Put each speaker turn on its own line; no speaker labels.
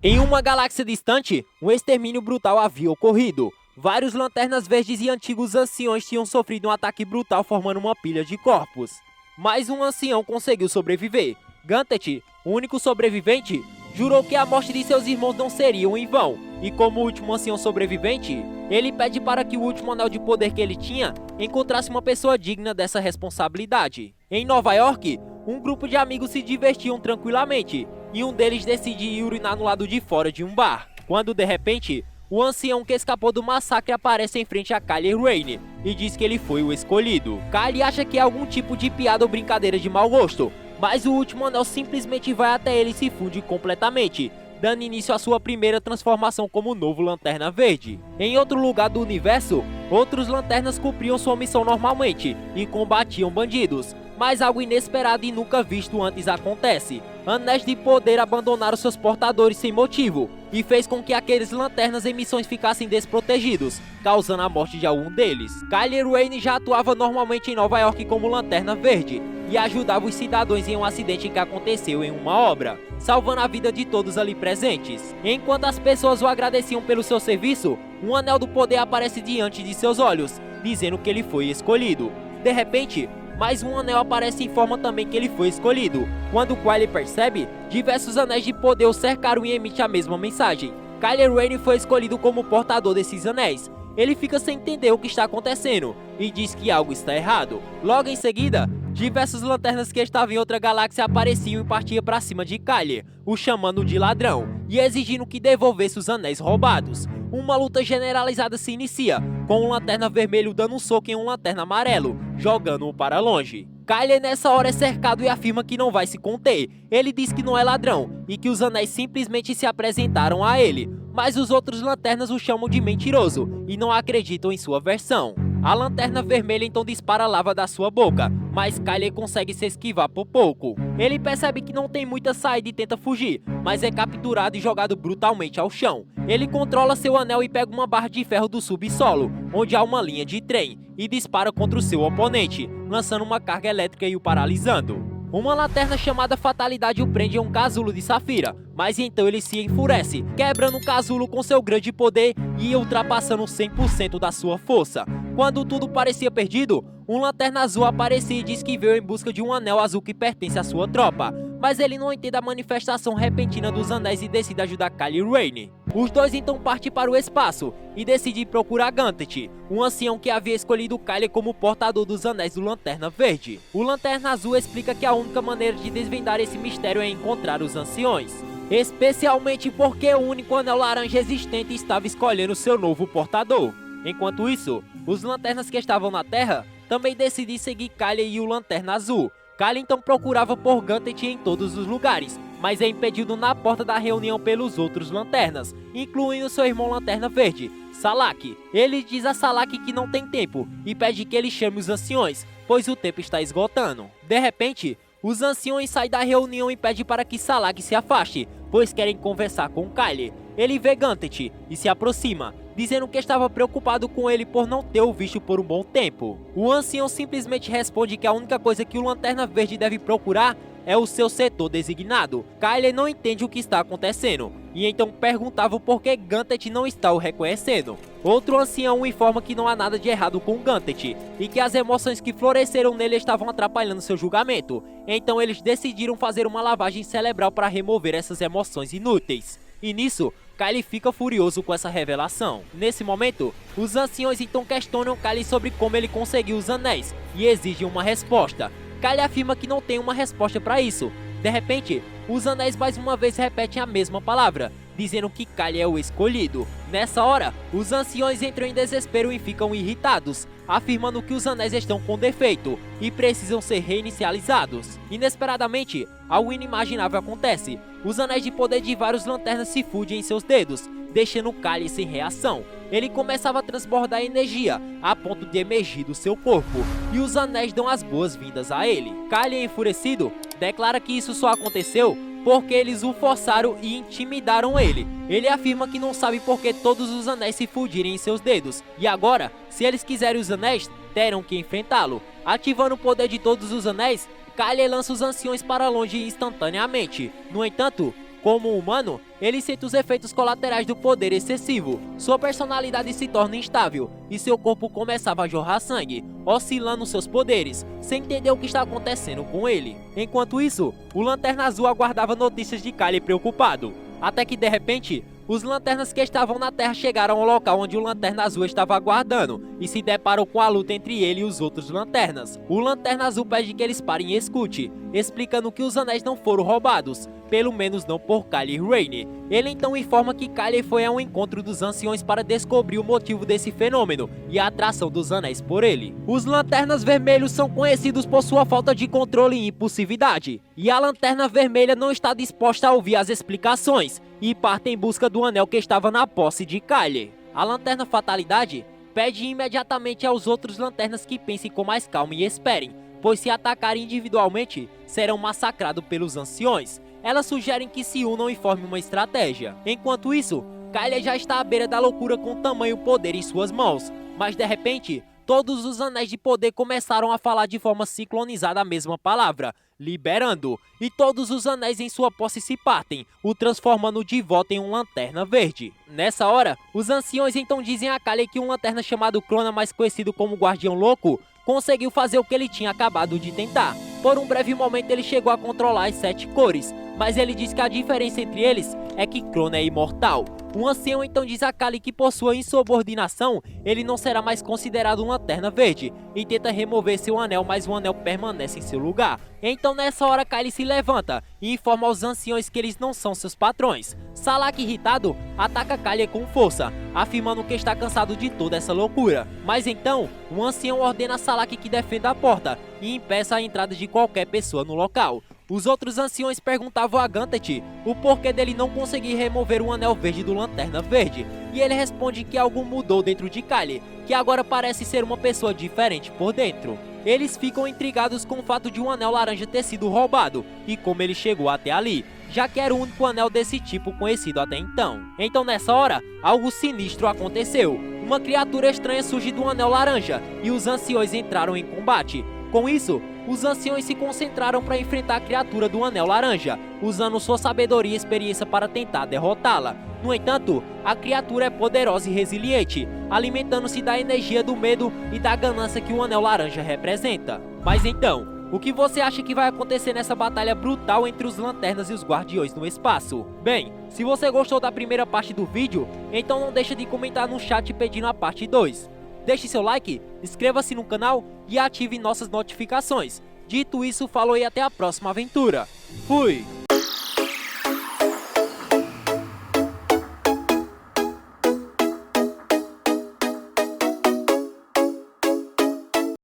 Em uma galáxia distante, um extermínio brutal havia ocorrido. Vários lanternas verdes e antigos anciões tinham sofrido um ataque brutal formando uma pilha de corpos. Mas um ancião conseguiu sobreviver. Ganthet, o único sobrevivente, jurou que a morte de seus irmãos não seria em vão. E como último ancião sobrevivente, ele pede para que o último anel de poder que ele tinha encontrasse uma pessoa digna dessa responsabilidade. Em Nova York, um grupo de amigos se divertiam tranquilamente, e um deles decide ir urinar no lado de fora de um bar, quando de repente, o ancião que escapou do massacre aparece em frente a Kylie Rain e diz que ele foi o escolhido. Kylie acha que é algum tipo de piada ou brincadeira de mau gosto, mas o último anel simplesmente vai até ele e se funde completamente, dando início à sua primeira transformação como novo Lanterna Verde. Em outro lugar do universo, outros lanternas cumpriam sua missão normalmente e combatiam bandidos, mas algo inesperado e nunca visto antes acontece. Anéis de poder abandonaram seus portadores sem motivo, e fez com que aqueles lanternas em missões ficassem desprotegidos, causando a morte de algum deles. Kylie Rain já atuava normalmente em Nova York como Lanterna Verde, e ajudava os cidadãos em um acidente que aconteceu em uma obra, salvando a vida de todos ali presentes. Enquanto as pessoas o agradeciam pelo seu serviço, um anel do poder aparece diante de seus olhos, dizendo que ele foi escolhido. De repente, mais um anel aparece e informa também que ele foi escolhido. Quando Kylie percebe, diversos anéis de poder o cercaram e emite a mesma mensagem. Kylie Rain foi escolhido como portador desses anéis. Ele fica sem entender o que está acontecendo e diz que algo está errado. Logo em seguida, diversos lanternas que estavam em outra galáxia apareciam e partiam para cima de Kylie, o chamando de ladrão e exigindo que devolvesse os anéis roubados. Uma luta generalizada se inicia, com um Lanterna Vermelho dando um soco em um Lanterna Amarelo, jogando-o para longe. Kylie nessa hora é cercado e afirma que não vai se conter. Ele diz que não é ladrão e que os anéis simplesmente se apresentaram a ele, mas os outros lanternas o chamam de mentiroso e não acreditam em sua versão. A Lanterna Vermelha então dispara lava da sua boca, mas Kylie consegue se esquivar por pouco. Ele percebe que não tem muita saída e tenta fugir, mas é capturado e jogado brutalmente ao chão. Ele controla seu anel e pega uma barra de ferro do subsolo, onde há uma linha de trem, e dispara contra o seu oponente, lançando uma carga elétrica e o paralisando. Uma lanterna chamada Fatalidade o prende em um casulo de safira, mas então ele se enfurece, quebrando o casulo com seu grande poder e ultrapassando 100% da sua força. Quando tudo parecia perdido, um Lanterna Azul aparecia e diz que veio em busca de um anel azul que pertence à sua tropa, mas ele não entende a manifestação repentina dos anéis e decide ajudar Kylie Rain. Os dois então partem para o espaço e decidem procurar Ganthet, um ancião que havia escolhido Kylie como portador dos anéis do Lanterna Verde. O Lanterna Azul explica que a única maneira de desvendar esse mistério é encontrar os anciões, especialmente porque o único anel laranja existente estava escolhendo seu novo portador. Enquanto isso, os lanternas que estavam na Terra também decidem seguir Kylie e o Lanterna Azul. Kylie então procurava por Ganthet em todos os lugares, mas é impedido na porta da reunião pelos outros lanternas, incluindo seu irmão Lanterna Verde, Salak. Ele diz a Salak que não tem tempo e pede que ele chame os anciões, pois o tempo está esgotando. De repente, os anciões saem da reunião e pedem para que Salak se afaste, pois querem conversar com Kylie. Ele vê Ganthet e se aproxima, dizendo que estava preocupado com ele por não ter o visto por um bom tempo. O ancião simplesmente responde que a única coisa que o Lanterna Verde deve procurar é o seu setor designado. Kylie não entende o que está acontecendo, e então perguntava por que Ganthet não está o reconhecendo. Outro ancião informa que não há nada de errado com Ganthet, e que as emoções que floresceram nele estavam atrapalhando seu julgamento. Então eles decidiram fazer uma lavagem cerebral para remover essas emoções inúteis. E nisso, Kylie fica furioso com essa revelação. Nesse momento, os anciões então questionam Kylie sobre como ele conseguiu os anéis e exigem uma resposta. Kylie afirma que não tem uma resposta para isso. De repente, os anéis mais uma vez repetem a mesma palavra, dizendo que Kylie é o escolhido. Nessa hora, os anciões entram em desespero e ficam irritados, afirmando que os anéis estão com defeito e precisam ser reinicializados. Inesperadamente, algo inimaginável acontece. Os anéis de poder de vários lanternas se fundem em seus dedos, deixando Kylie sem reação. Ele começava a transbordar energia, a ponto de emergir do seu corpo, e os anéis dão as boas-vindas a ele. Kylie, enfurecido, declara que isso só aconteceu porque eles o forçaram e intimidaram ele. Ele afirma que não sabe por que todos os anéis se fundirem em seus dedos, e agora, se eles quiserem os anéis, terão que enfrentá-lo. Ativando o poder de todos os anéis, Kylie lança os anciões para longe instantaneamente. No entanto, Como humano, ele sente os efeitos colaterais do poder excessivo. Sua personalidade se torna instável e seu corpo começava a jorrar sangue, oscilando seus poderes, sem entender o que está acontecendo com ele. Enquanto isso, o Lanterna Azul aguardava notícias de Kyle preocupado. Até que de repente, os lanternas que estavam na Terra chegaram ao local onde o Lanterna Azul estava aguardando e se deparou com a luta entre ele e os outros lanternas. O Lanterna Azul pede que eles parem e escute, explicando que os anéis não foram roubados, pelo menos não por Kylo Ren. Ele então informa que Kylo foi ao encontro dos anciões para descobrir o motivo desse fenômeno e a atração dos anéis por ele. Os Lanternas Vermelhos são conhecidos por sua falta de controle e impulsividade, e a Lanterna Vermelha não está disposta a ouvir as explicações e parte em busca do anel que estava na posse de Kylo. A Lanterna Fatalidade pede imediatamente aos outros lanternas que pensem com mais calma e esperem, pois se atacarem individualmente, serão massacrados pelos anciões. Elas sugerem que se unam e formem uma estratégia. Enquanto isso, Kylo já está à beira da loucura com tamanho poder em suas mãos, mas de repente, todos os anéis de poder começaram a falar de forma sincronizada a mesma palavra, liberando, e todos os anéis em sua posse se partem, o transformando de volta em um Lanterna Verde. Nessa hora, os anciões então dizem a Kylo que um lanterna chamado Krona, mais conhecido como Guardião Louco, conseguiu fazer o que ele tinha acabado de tentar. Por um breve momento ele chegou a controlar as 7 cores, mas ele diz que a diferença entre eles é que Krona é imortal. O ancião então diz a Kylo que por sua insubordinação, ele não será mais considerado um Lanterna Verde, e tenta remover seu anel, mas o anel permanece em seu lugar. Então nessa hora Kylo se levanta e informa aos anciões que eles não são seus patrões. Salak, irritado, ataca Kylo com força, afirmando que está cansado de toda essa loucura. Mas então, o ancião ordena a Salak que defenda a porta e impeça a entrada de qualquer pessoa no local. Os outros anciões perguntavam a Ganthet o porquê dele não conseguir remover o anel verde do Lanterna Verde, e ele responde que algo mudou dentro de Kylo, que agora parece ser uma pessoa diferente por dentro. Eles ficam intrigados com o fato de um anel laranja ter sido roubado e como ele chegou até ali, já que era o único anel desse tipo conhecido até então. Então nessa hora, algo sinistro aconteceu. Uma criatura estranha surge do anel laranja e os anciões entraram em combate. Com isso, os anciões se concentraram para enfrentar a criatura do Anel Laranja, usando sua sabedoria e experiência para tentar derrotá-la. No entanto, a criatura é poderosa e resiliente, alimentando-se da energia do medo e da ganância que o Anel Laranja representa. Mas então, o que você acha que vai acontecer nessa batalha brutal entre os Lanternas e os Guardiões no espaço? Bem, se você gostou da primeira parte do vídeo, então não deixa de comentar no chat pedindo a parte 2. Deixe seu like, inscreva-se no canal e ative nossas notificações. Dito isso, falou e até a próxima aventura. Fui!